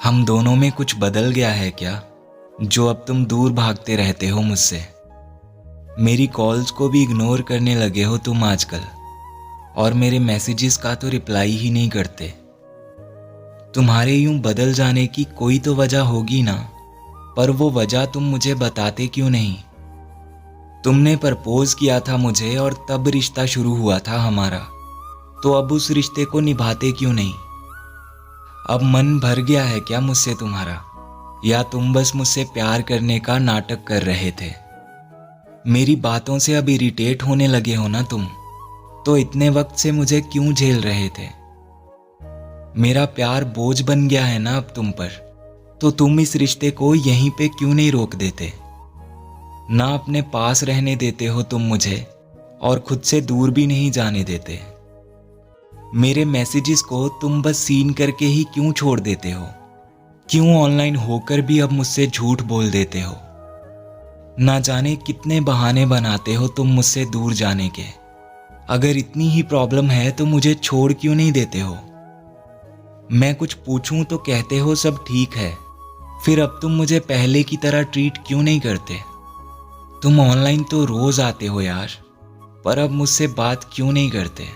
हम दोनों में कुछ बदल गया है क्या, जो अब तुम दूर भागते रहते हो मुझसे। मेरी कॉल्स को भी इग्नोर करने लगे हो तुम आजकल, और मेरे मैसेजेस का तो रिप्लाई ही नहीं करते। तुम्हारे यूं बदल जाने की कोई तो वजह होगी ना, पर वो वजह तुम मुझे बताते क्यों नहीं। तुमने प्रपोज किया था मुझे और तब रिश्ता शुरू हुआ था हमारा, तो अब उस रिश्ते को निभाते क्यों नहीं। अब मन भर गया है क्या मुझसे तुम्हारा, या तुम बस मुझसे प्यार करने का नाटक कर रहे थे। मेरी बातों से अब इरिटेट होने लगे हो ना तुम, तो इतने वक्त से मुझे क्यों झेल रहे थे। मेरा प्यार बोझ बन गया है ना अब तुम पर, तो तुम इस रिश्ते को यहीं पे क्यों नहीं रोक देते। ना अपने पास रहने देते हो तुम मुझे, और खुद से दूर भी नहीं जाने देते। मेरे मैसेजेस को तुम बस सीन करके ही क्यों छोड़ देते हो। क्यों ऑनलाइन होकर भी अब मुझसे झूठ बोल देते हो। ना जाने कितने बहाने बनाते हो तुम मुझसे दूर जाने के। अगर इतनी ही प्रॉब्लम है तो मुझे छोड़ क्यों नहीं देते हो। मैं कुछ पूछूं तो कहते हो सब ठीक है, फिर अब तुम मुझे पहले की तरह ट्रीट क्यों नहीं करते। तुम ऑनलाइन तो रोज आते हो यार, पर अब मुझसे बात क्यों नहीं करते।